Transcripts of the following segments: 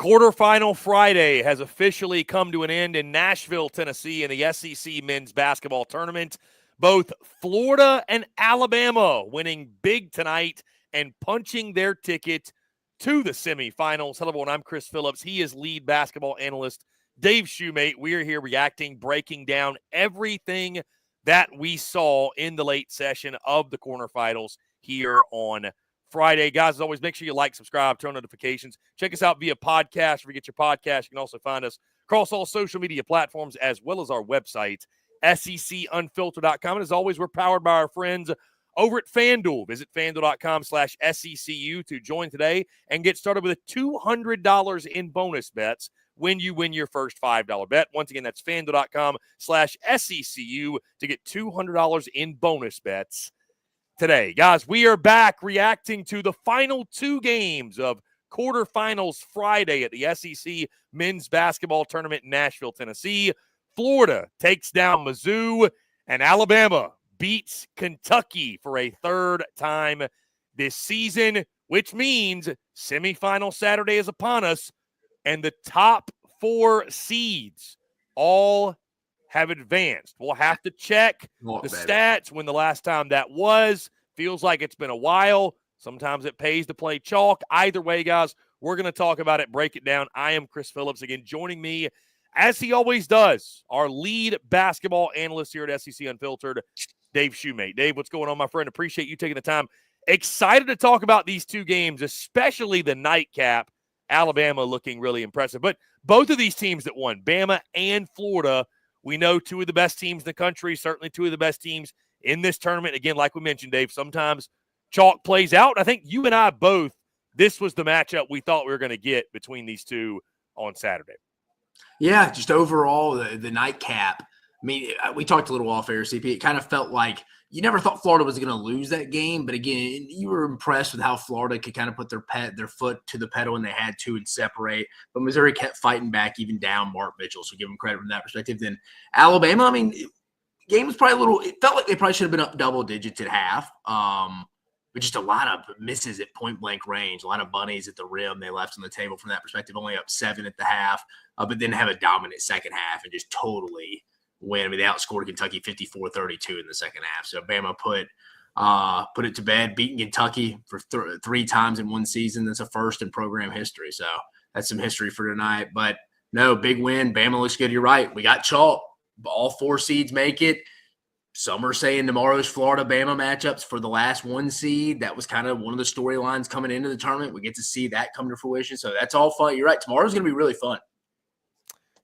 Quarterfinal Friday has officially come to an end in Nashville, Tennessee in the SEC men's basketball tournament. Both Florida and Alabama winning big tonight and punching their ticket to the semifinals. Hello, everyone. I'm Chris Phillips. He is lead basketball analyst Dave Shumate. We are here reacting, breaking down everything that we saw in the late session of the quarterfinals here on Friday. Guys, as always, make sure you like, subscribe, turn on notifications. Check us out via podcast. If you get your podcast, you can also find us across all social media platforms as well as our website, secunfiltered.com. And as always, we're powered by our friends over at FANDUEL. Visit FANDUEL.com/SECU to join today and get started with a $200 in bonus bets when you win your first $5 bet. Once again, that's FANDUEL.com/SECU to get $200 in bonus bets today. Guys, we are back reacting to the final two games of quarterfinals Friday at the SEC men's basketball tournament in Nashville, Tennessee. Florida takes down Mizzou, and Alabama beats Kentucky for a third time this season, which means semifinal Saturday is upon us, and the top four seeds all have advanced. We'll have to check the stats when the last time that was. Feels like it's been a while. Sometimes it pays to play chalk. Either way, guys, we're going to talk about it, break it down. I am Chris Phillips. Again, joining me, as he always does, our lead basketball analyst here at SEC Unfiltered, Dave Shumate. Dave, what's going on, my friend? Appreciate you taking the time. Excited to talk about these two games, especially the nightcap. Alabama looking really impressive. But both of these teams that won, Bama and Florida, we know two of the best teams in the country, certainly two of the best teams in this tournament. Again, like we mentioned, Dave, sometimes chalk plays out. I think you and I both, this was the matchup we thought we were going to get between these two on Saturday. Yeah, just overall, the nightcap. I mean, we talked a little off air, CP. It kind of felt like you never thought Florida was going to lose that game. But again, you were impressed with how Florida could kind of put their foot to the pedal when they had to and separate. But Missouri kept fighting back, even down Mark Mitchell. So give them credit from that perspective. Then Alabama, I mean, game was probably a little – it felt like they probably should have been up double digits at half. But just a lot of misses at point-blank range, a lot of bunnies at the rim they left on the table from that perspective, only up 7 at the half, but then have a dominant second half and just totally win. I mean, they outscored Kentucky 54-32 in the second half. So Bama put it to bed, beating Kentucky for three times in one season. That's a first in program history. So that's some history for tonight. But, no, big win. Bama looks good. You're right. We got chalk. All four seeds make it. Some are saying tomorrow's Florida-Bama matchups for the last one seed. That was kind of one of the storylines coming into the tournament. We get to see that come to fruition. So that's all fun. You're right. Tomorrow's going to be really fun.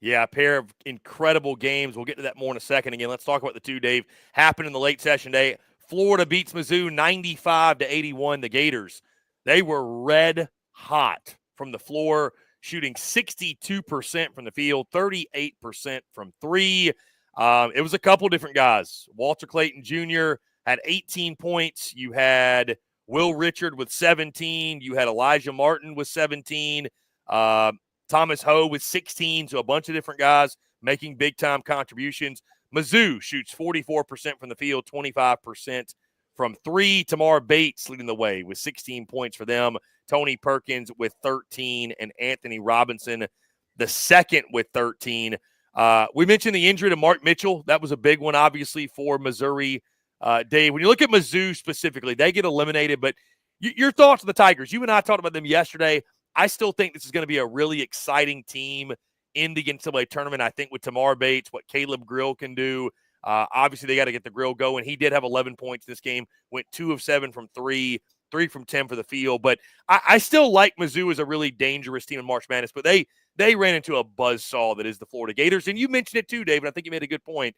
Yeah, a pair of incredible games. We'll get to that more in a second. Again, let's talk about the two, Dave. Happened in the late session day. Florida beats Mizzou 95-81. The Gators, they were red hot from the floor, shooting 62% from the field, 38% from three. It was a couple different guys. Walter Clayton Jr. had 18 points. You had Will Richard with 17. You had Elijah Martin with 17. Thomas Ho with 16. So a bunch of different guys making big-time contributions. Mizzou shoots 44% from the field, 25% from three. Tamar Bates leading the way with 16 points for them. Tony Perkins with 13, and Anthony Robinson the second with 13. We mentioned the injury to Mark Mitchell. That was a big one, obviously, for Missouri. Dave, when you look at Mizzou specifically, they get eliminated. But your thoughts on the Tigers? You and I talked about them yesterday. I still think this is going to be a really exciting team in the NCAA tournament. I think with Tamar Bates, what Caleb Grill can do. Obviously, they got to get the Grill going. He did have 11 points this game, went 2 of 7 from 3, 3 from 10 for the field. But I still like Mizzou as a really dangerous team in March Madness. But they ran into a buzzsaw that is the Florida Gators. And you mentioned it too, David. I think you made a good point.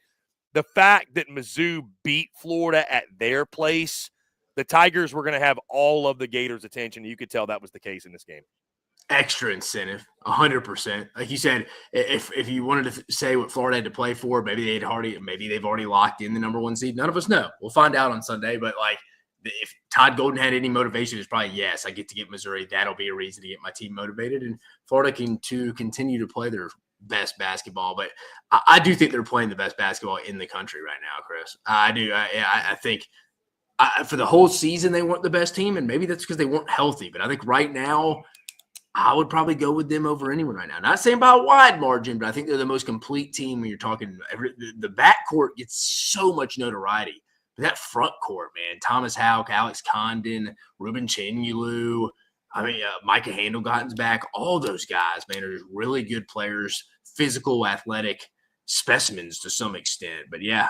The fact that Mizzou beat Florida at their place, the Tigers were going to have all of the Gators' attention. You could tell that was the case in this game. Extra incentive, 100%. Like you said, if you wanted to say what Florida had to play for, maybe they've already locked in the number one seed. None of us know. We'll find out on Sunday. But like, if Todd Golden had any motivation, it's probably yes. I get to get Missouri. That'll be a reason to get my team motivated, and Florida can continue to play their best basketball. But I do think they're playing the best basketball in the country right now, Chris. I do. I think for the whole season they weren't the best team, and maybe that's because they weren't healthy. But I think right now, I would probably go with them over anyone right now. Not saying by a wide margin, but I think they're the most complete team when you're talking. The backcourt gets so much notoriety. But that front court, man, Thomas Houck, Alex Condon, Ruben Chenulu, Micah Handelgotten's back. All those guys, man, are just really good players, physical, athletic specimens to some extent. But, yeah,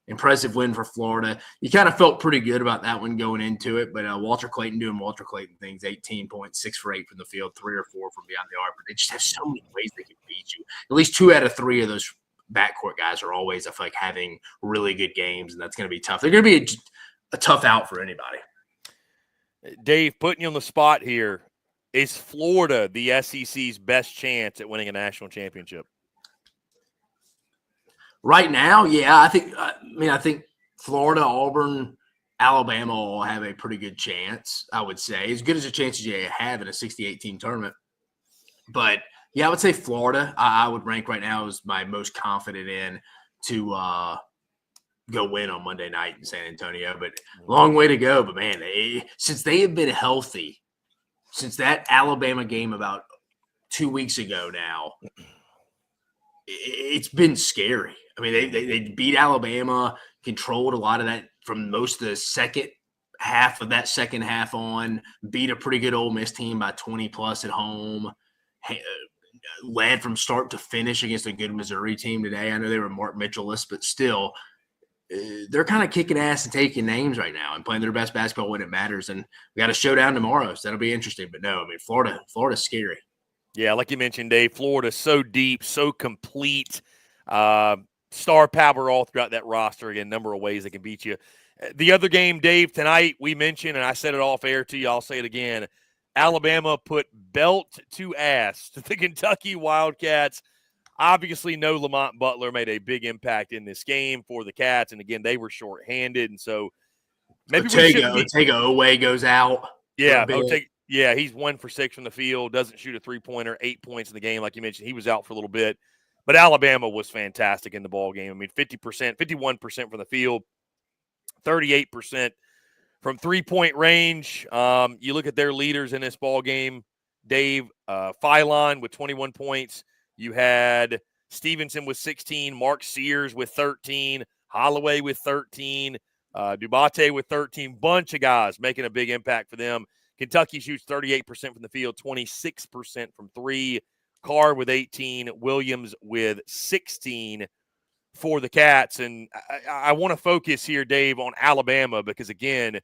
impressive win for Florida. You kind of felt pretty good about that one going into it, but Walter Clayton doing Walter Clayton things, 18 points, 6 for 8 from the field, 3 or 4 from beyond the arc. But they just have so many ways they can beat you. At least 2 out of 3 of those backcourt guys are always, I feel like, having really good games, and that's going to be tough. They're going to be a tough out for anybody. Dave, putting you on the spot here, is Florida the SEC's best chance at winning a national championship? Right now, yeah, I think Florida, Auburn, Alabama all have a pretty good chance, I would say. As good as a chance as you have in a 68-team tournament. But, yeah, I would say Florida, I would rank right now as my most confident in to go win on Monday night in San Antonio. But long way to go. But, man, since they have been healthy, since that Alabama game about 2 weeks ago now, it's been scary. They beat Alabama, controlled a lot of that from most of the second half of that second half on, beat a pretty good Ole Miss team by 20-plus at home, led from start to finish against a good Missouri team today. I know they were Mark Mitchell-less, but still, they're kind of kicking ass and taking names right now and playing their best basketball when it matters. And we got a showdown tomorrow, so that'll be interesting. But no, Florida's scary. Yeah, like you mentioned, Dave, Florida's so deep, so complete. Star power all throughout that roster. Again, number of ways they can beat you. The other game, Dave, tonight we mentioned, and I said it off air to you, I'll say it again, Alabama put belt to ass to the Kentucky Wildcats. Obviously, no Lamont Butler made a big impact in this game for the Cats, and again, they were shorthanded, and so maybe Otega Owe goes out. Yeah, Yeah, he's 1 for 6 from the field, doesn't shoot a three-pointer, 8 points in the game. Like you mentioned, he was out for a little bit. But Alabama was fantastic in the ball game. 50%, 51% from the field, 38% from three-point range. You look at their leaders in this ball game, Dave, Philon with 21 points. You had Stevenson with 16, Mark Sears with 13, Holloway with 13, Dubate with 13. Bunch of guys making a big impact for them. Kentucky shoots 38% from the field, 26% from three. Carr with 18, Williams with 16 for the Cats. And I want to focus here, Dave, on Alabama because, again,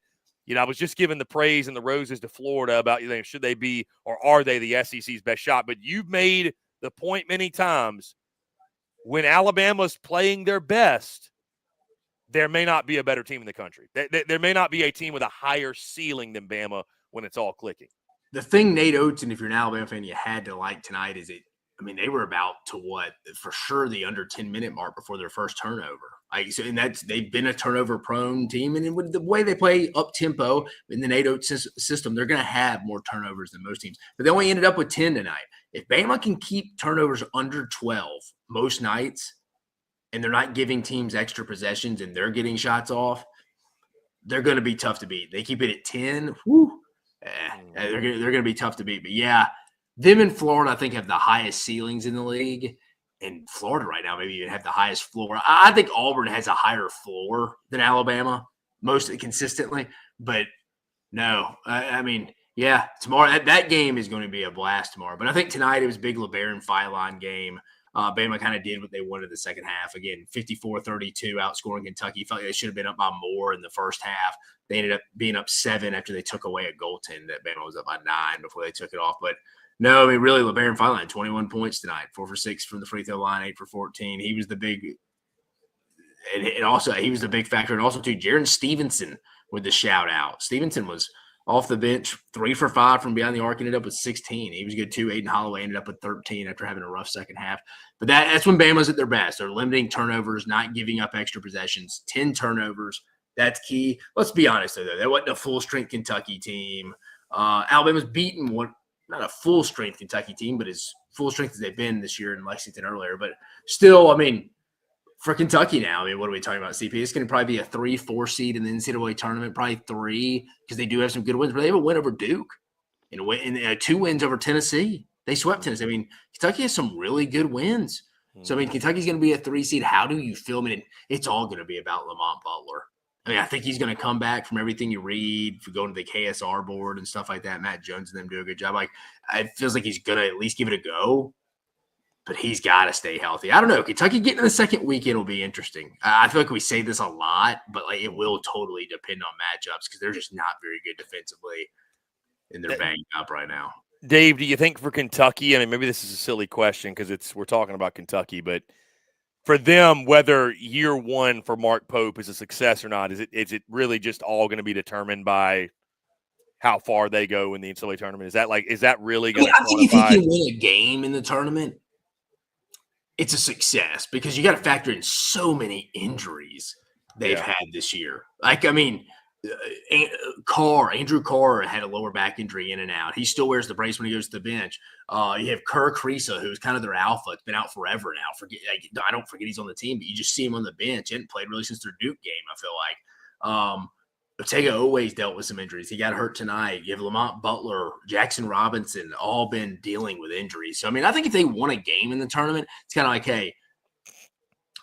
I was just giving the praise and the roses to Florida about, should they be or are they the SEC's best shot? But you've made the point many times when Alabama's playing their best, there may not be a better team in the country. There may not be a team with a higher ceiling than Bama when it's all clicking. The thing Nate Oates, and if you're an Alabama fan, you had to like tonight is they were about to for sure the under 10-minute mark before their first turnover. They've been a turnover-prone team, and with the way they play up-tempo in the Nate Oates system, they're going to have more turnovers than most teams. But they only ended up with 10 tonight. If Bama can keep turnovers under 12 most nights, and they're not giving teams extra possessions and they're getting shots off, they're going to be tough to beat. They keep it at 10, they're going to be tough to beat. But, yeah, them and Florida, I think, have the highest ceilings in the league. And Florida right now maybe even have the highest floor. I think Auburn has a higher floor than Alabama, most consistently. But, no, tomorrow that game is going to be a blast tomorrow. But I think tonight it was a big LeBaron Philon game. Bama kind of did what they wanted the second half. Again, 54-32, outscoring Kentucky. Felt like they should have been up by more in the first half. They ended up being up 7 after they took away a goaltend that Bama was up by 9 before they took it off. But, no, really, LeBaron Philon, 21 points tonight, 4 for 6 from the free throw line, 8 for 14. He was the big – and also he was the big factor. And also, too, Jaron Stevenson with the shout-out. Stevenson was off the bench, 3 for 5 from beyond the arc, ended up with 16. He was good, too. Aiden Holloway ended up with 13 after having a rough second half. But that's when Bama's at their best. They're limiting turnovers, not giving up extra possessions, 10 turnovers. That's key. Let's be honest, though. That wasn't a full-strength Kentucky team. Alabama's beaten not a full-strength Kentucky team, but as full-strength as they've been this year in Lexington earlier. But still, for Kentucky now, what are we talking about, CP? It's going to probably be a 3-4 seed in the NCAA tournament, probably 3, because they do have some good wins. But they have a win over Duke. and 2 wins over Tennessee. They swept Tennessee. I mean, Kentucky has some really good wins. So, I mean, Kentucky's going to be a 3 seed. How do you feel? I mean, it's all going to be about Lamont Butler. I mean, I think he's going to come back from everything you read, for going to the KSR board and stuff like that. Matt Jones and them do a good job. Like, it feels like he's going to at least give it a go, but he's got to stay healthy. I don't know. Kentucky getting to the second weekend will be interesting. I feel like we say this a lot, but like it will totally depend on matchups because they're just not very good defensively, and they're banged up right now. Dave, do you think for Kentucky, I mean, maybe this is a silly question because we're talking about Kentucky, but for them, whether year one for Mark Pope is a success or not, is it really just all going to be determined by how far they go in the NCAA tournament? Is that really going to I think if he can win a game in the tournament, it's a success because you got to factor in so many injuries they've had this year. Like, I mean, Andrew Carr had a lower back injury in and out. He still wears the brace when he goes to the bench. You have Kerr Kriisa, who's kind of their alpha. It's been out forever now. I don't forget he's on the team, but you just see him on the bench. He hadn't played really since their Duke game, I feel like. Ortega always dealt with some injuries. He got hurt tonight. You have Lamont Butler, Jackson Robinson, all been dealing with injuries. So, I mean, I think if they won a game in the tournament, it's kind of like, hey,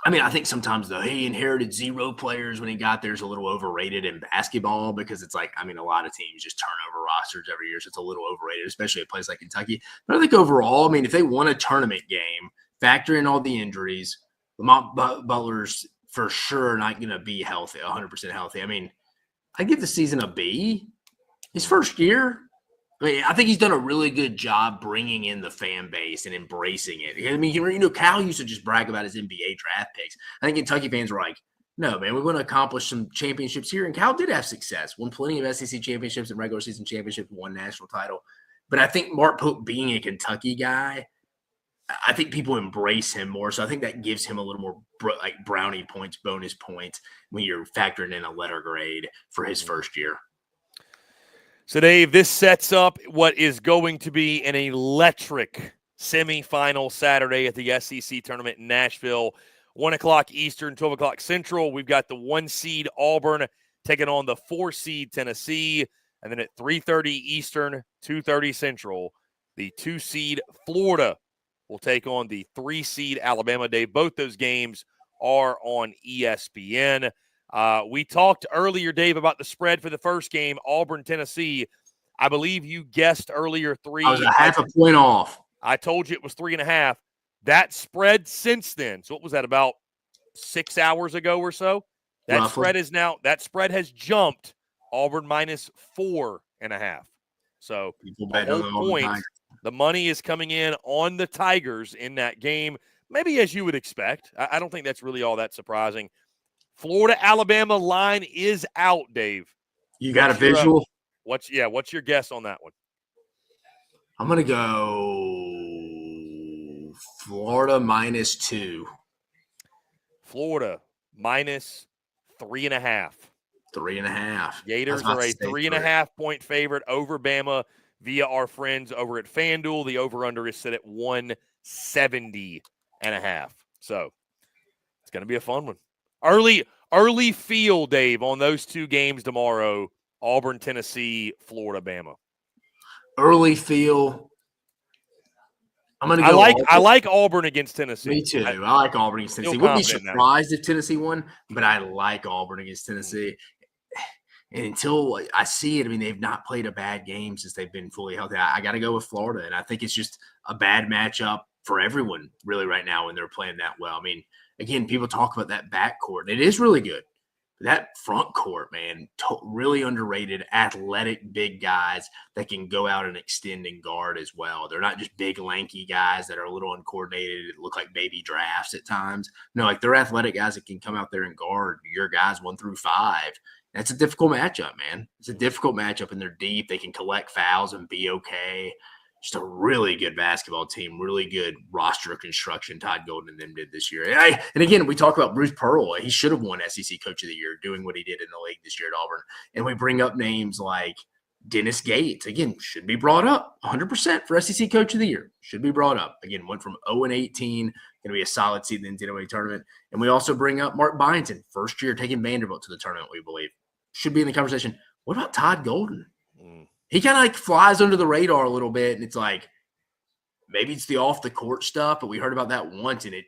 I mean, I think sometimes he inherited 0 players when he got there is a little overrated in basketball because it's like, I mean, a lot of teams just turn over rosters every year. So it's a little overrated, especially at a place like Kentucky. But I think overall, I mean, if they won a tournament game, factor in all the injuries, Lamont Butler's for sure not going to be healthy, 100% healthy. I mean, I give the season a B. His first year, I mean, I think he's done a really good job bringing in the fan base and embracing it. I mean, you know, Cal used to just brag about his NBA draft picks. I think Kentucky fans were like, no, man, we want to accomplish some championships here. And Cal did have success, won plenty of SEC championships and regular season championships, won national title. But I think Mark Pope being a Kentucky guy, I think people embrace him more. So I think that gives him a little more like brownie points, bonus points when you're factoring in a letter grade for his first year. So, Dave, this sets up what is going to be an electric semifinal Saturday at the SEC tournament in Nashville, 1 o'clock Eastern, 12 o'clock Central. We've got the 1 seed Auburn taking on the 4 seed Tennessee. And then at 3:30 Eastern, 2:30 Central, the 2 seed Florida will take on the 3 seed Alabama. Dave, both those games are on ESPN. We talked earlier, Dave, about the spread for the first game, Auburn, Tennessee. I believe you guessed earlier 3. I was a half a point off. I told you it was 3.5. That spread since then, so what was that, about 6 hours ago or so? That roughly. That spread has jumped Auburn minus 4.5. So the money is coming in on the Tigers in that game, maybe as you would expect. I don't think that's really all that surprising. Florida-Alabama line is out, Dave. You got a visual? What's your guess on that one? I'm going to go Florida minus 2. Florida minus 3.5. 3.5. Gators are a 3.5 point favorite over Bama via our friends over at FanDuel. The over-under is set at 170.5. So it's going to be a fun one. Early feel, Dave, on those 2 games tomorrow, Auburn, Tennessee, Florida, Bama. Early feel. I'm going to go. I like Auburn against Tennessee. Me too. I like Auburn against Tennessee. Wouldn't be surprised if Tennessee won, but I like Auburn against Tennessee. And until I see it, I mean, they've not played a bad game since they've been fully healthy. I got to go with Florida, and I think it's just a bad matchup for everyone really right now when they're playing that well. I mean, again, people talk about that backcourt. It is really good. That front court, man, really underrated, athletic, big guys that can go out and extend and guard as well. They're not just big, lanky guys that are a little uncoordinated, look like baby drafts at times. No, like they're athletic guys that can come out there and guard your guys 1 through 5. That's a difficult matchup, man. It's a difficult matchup, and they're deep. They can collect fouls and be okay. Just a really good basketball team, really good roster construction Todd Golden and them did this year. And again, we talk about Bruce Pearl. He should have won SEC Coach of the Year doing what he did in the league this year at Auburn. And we bring up names like Dennis Gates. Again, should be brought up 100% for SEC Coach of the Year. Should be brought up. Again, went from 0-18, going to be a solid seed in the NCAA tournament. And we also bring up Mark Byington, first year taking Vanderbilt to the tournament, we believe. Should be in the conversation. What about Todd Golden? he kind of like flies under the radar a little bit, and it's like maybe it's the off the court stuff, but we heard about that once, and it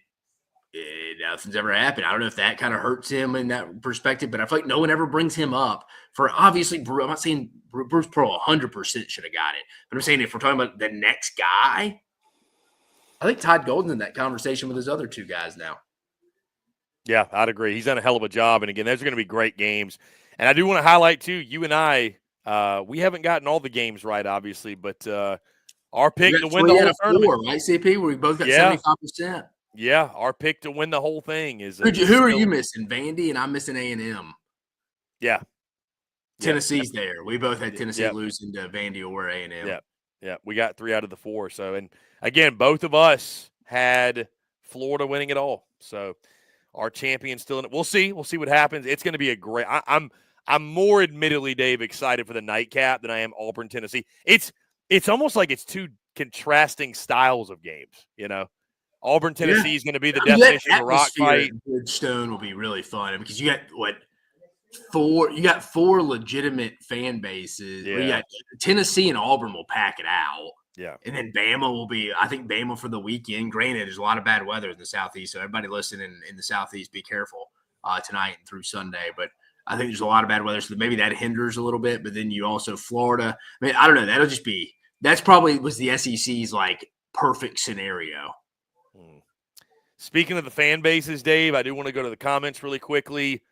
nothing's ever happened. I don't know if that kind of hurts him in that perspective, but I feel like no one ever brings him up for obviously. I'm not saying Bruce Pearl 100% should have got it, but I'm saying if we're talking about the next guy, I think Todd Golden's in that conversation with his other two guys now. Yeah, I'd agree. He's done a hell of a job, and again, those are going to be great games. And I do want to highlight too, you and I, we haven't gotten all the games right, obviously, but our pick to win the whole tournament, right? CP, where we both got 75%. Yeah, our pick to win the whole thing is. Who are you missing? Vandy, and I'm missing A&M. Yeah, Tennessee's there. We both had Tennessee losing to Vandy or A&M. Yeah, we got 3 out of the 4. So, and again, both of us had Florida winning it all. So, our champion's still in it. We'll see. We'll see what happens. It's going to be a great. I'm more admittedly, Dave, excited for the nightcap than I am Auburn, Tennessee. It's almost like it's two contrasting styles of games. You know, Auburn, Tennessee is going to be the definition of a rock fight. Bridgestone will be really fun because you got 4 legitimate fan bases. Yeah. You got Tennessee and Auburn will pack it out. Yeah. And then Bama will be, I think Bama for the weekend. Granted, there's a lot of bad weather in the Southeast, so everybody listening in the Southeast, be careful tonight and through Sunday. But I think there's a lot of bad weather, so maybe that hinders a little bit. But then you also Florida. I mean, I don't know. That's probably was the SEC's like perfect scenario. Speaking of the fan bases, Dave, I do want to go to the comments really quickly.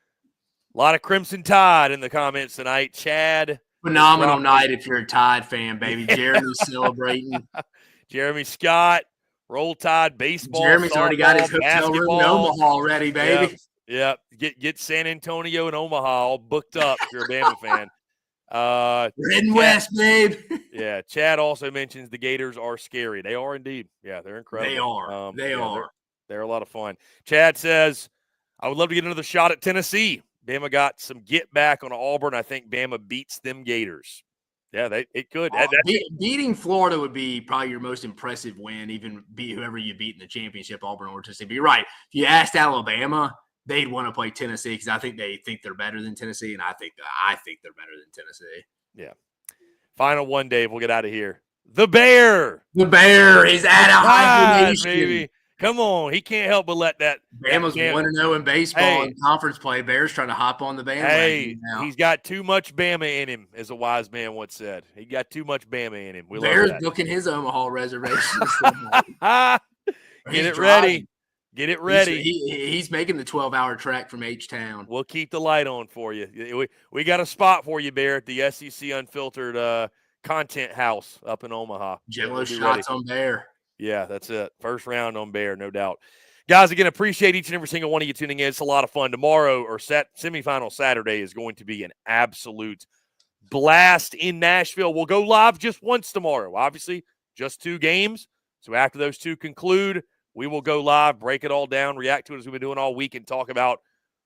A lot of Crimson Tide in the comments tonight. Chad. Phenomenal night if you're a Tide fan, baby. Jeremy's celebrating. Jeremy Scott, Roll Tide, baseball. Jeremy's already got his hotel room in Omaha already, baby. Yep. Get San Antonio and Omaha all booked up if you're a Bama fan. Red and West, babe. Yeah. Chad also mentions the Gators are scary. They are indeed. Yeah, they're incredible. They are. They're a lot of fun. Chad says, I would love to get another shot at Tennessee. Bama got some get back on Auburn. I think Bama beats them Gators. Yeah, it could. Beating Florida would be probably your most impressive win, even beat whoever you beat in the championship, Auburn or Tennessee. But you're right. If you asked Alabama, they'd want to play Tennessee because I think they think they're better than Tennessee, and I think they're better than Tennessee. Yeah. Final one, Dave. We'll get out of here. The Bear. The Bear is at a hibernation. Baby. Come on. He can't help but let that. Bama's 1-0 in baseball and conference play. Bears trying to hop on the bandwagon now. He's got too much Bama in him, as a wise man once said. He got too much Bama in him. Bears booking his Omaha reservations. Get it ready. Get it ready. He's making the 12-hour trek from H-Town. We'll keep the light on for you. We got a spot for you, Bear, at the SEC Unfiltered Content House up in Omaha. Jello shots on Bear. Yeah, that's it. First round on Bear, no doubt. Guys, again, appreciate each and every single one of you tuning in. It's a lot of fun. Tomorrow or semifinal Saturday is going to be an absolute blast in Nashville. We'll go live just once tomorrow. Obviously, just 2 games. So after those 2 conclude, we will go live, break it all down, react to it as we've been doing all week, and talk about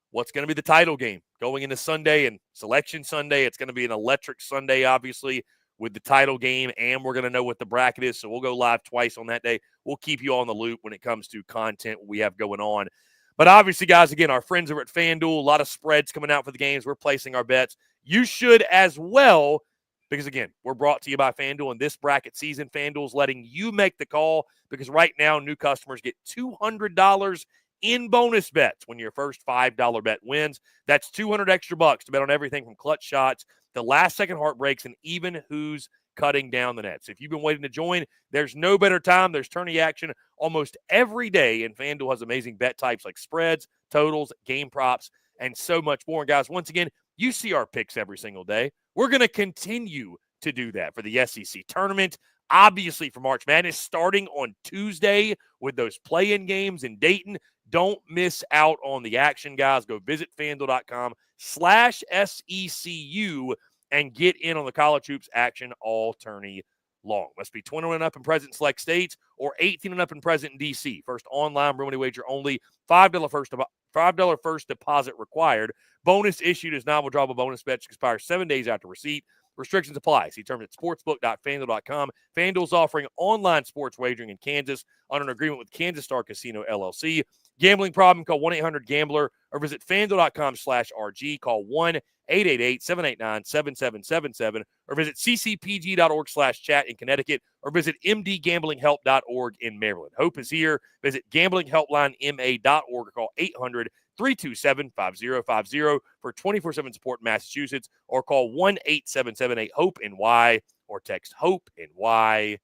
what's going to be the title game going into Sunday and Selection Sunday. It's going to be an electric Sunday, obviously, with the title game, and we're going to know what the bracket is. So we'll go live twice on that day. We'll keep you on the loop when it comes to content we have going on. But obviously, guys, again, our friends over at FanDuel, a lot of spreads coming out for the games. We're placing our bets. You should as well, because, again, we're brought to you by FanDuel. And this bracket season, FanDuel's letting you make the call because right now new customers get $200 in bonus bets when your first $5 bet wins. That's $200 extra bucks to bet on everything from clutch shots to last-second heartbreaks and even who's cutting down the net. So if you've been waiting to join, there's no better time. There's tourney action almost every day, and FanDuel has amazing bet types like spreads, totals, game props, and so much more. And guys, once again, you see our picks every single day. We're going to continue to do that for the SEC tournament, obviously for March Madness, starting on Tuesday with those play-in games in Dayton. Don't miss out on the action, guys. Go visit FanDuel.com/SECU and get in on the college hoops action all tourney long. Must be 21 and up and present in select states or 18 and up and present in D.C. First online real money wager only. $5 first deposit required. Bonus issued as non-withdrawable bonus bets expire 7 days after receipt. Restrictions apply. See terms at sportsbook.fanduel.com. FanDuel's offering online sports wagering in Kansas under an agreement with Kansas Star Casino, LLC. Gambling problem, call 1-800-GAMBLER or visit FANDUEL.com/RG. Call 1-888-789-7777 or visit ccpg.org/chat in Connecticut or visit mdgamblinghelp.org in Maryland. Hope is here. Visit gamblinghelplinema.org or call 800-327-5050 for 24/7 support in Massachusetts or call 1-877-8-HOPE-NY or text HOPE-NY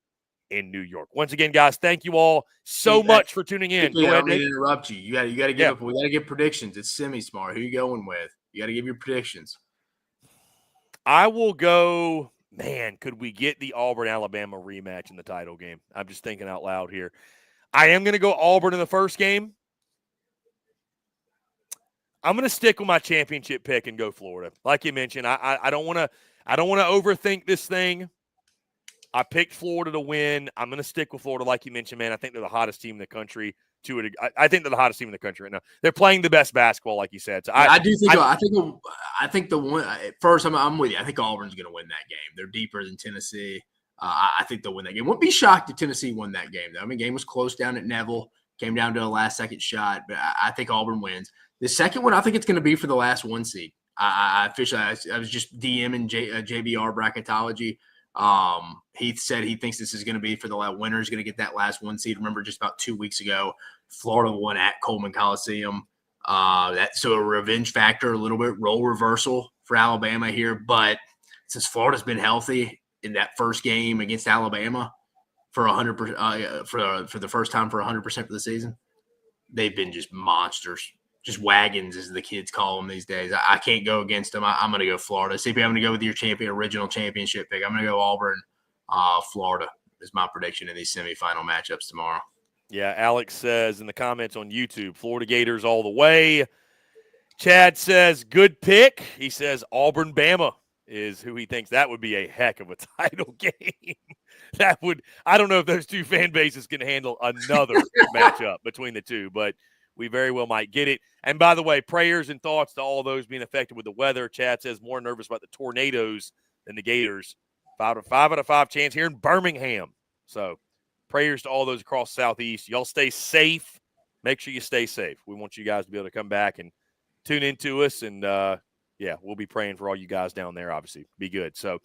in New York. Once again, guys, thank you all so much for tuning in. Go ahead, I don't mean to interrupt you. You got to give up. We got to give predictions. It's semi-smart. Who you going with? You got to give your predictions. I will go, man, could we get the Auburn-Alabama rematch in the title game? I'm just thinking out loud here. I am going to go Auburn in the first game. I'm going to stick with my championship pick and go Florida. Like you mentioned, I don't want to overthink this thing. I picked Florida to win. I'm going to stick with Florida, like you mentioned, man. I think they're the hottest team in the country. I think they're the hottest team in the country right now. They're playing the best basketball, like you said. So I think the one first. I'm with you. I think Auburn's going to win that game. They're deeper than Tennessee. I think they'll win that game. Wouldn't be shocked if Tennessee won that game, though. I mean, game was close down at Neville. Came down to a last-second shot, but I think Auburn wins. The second one, I think it's going to be for the last one seed. I was just DMing JBR bracketology. He said he thinks this is going to be for the winner is going to get that last one seed. Remember, just about 2 weeks ago, Florida won at Coleman Coliseum. So a revenge factor, a little bit role reversal for Alabama here. But since Florida's been healthy in that first game against Alabama for 100% for the first time for 100% for the season, they've been just monsters. Just wagons, as the kids call them these days. I can't go against them. I'm going to go Florida. CP, I'm going to go with your original championship pick. I'm going to go Auburn, Florida is my prediction in these semifinal matchups tomorrow. Yeah, Alex says in the comments on YouTube, Florida Gators all the way. Chad says, good pick. He says Auburn Bama is who he thinks that would be a heck of a title game. I don't know if those two fan bases can handle another matchup between the two, but we very well might get it. And by the way, prayers and thoughts to all those being affected with the weather. Chad says more nervous about the tornadoes than the Gators. 5 out of 5 chance here in Birmingham. So prayers to all those across Southeast. Y'all stay safe. Make sure you stay safe. We want you guys to be able to come back and tune into us. And, we'll be praying for all you guys down there, obviously. Be good. So,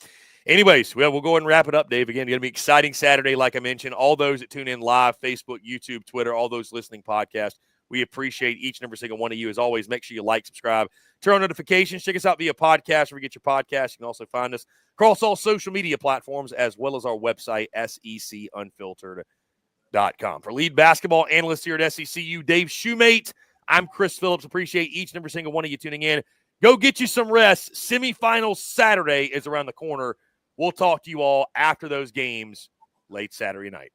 anyways, we'll go ahead and wrap it up, Dave. Again, it's going to be an exciting Saturday, like I mentioned. All those that tune in live, Facebook, YouTube, Twitter, all those listening podcasts. We appreciate each and every single one of you. As always, make sure you like, subscribe, turn on notifications. Check us out via podcast where we get your podcast. You can also find us across all social media platforms as well as our website, secunfiltered.com. For lead basketball analyst here at SECU, Dave Shumate, I'm Chris Phillips. Appreciate each and every single one of you tuning in. Go get you some rest. Semifinal Saturday is around the corner. We'll talk to you all after those games late Saturday night.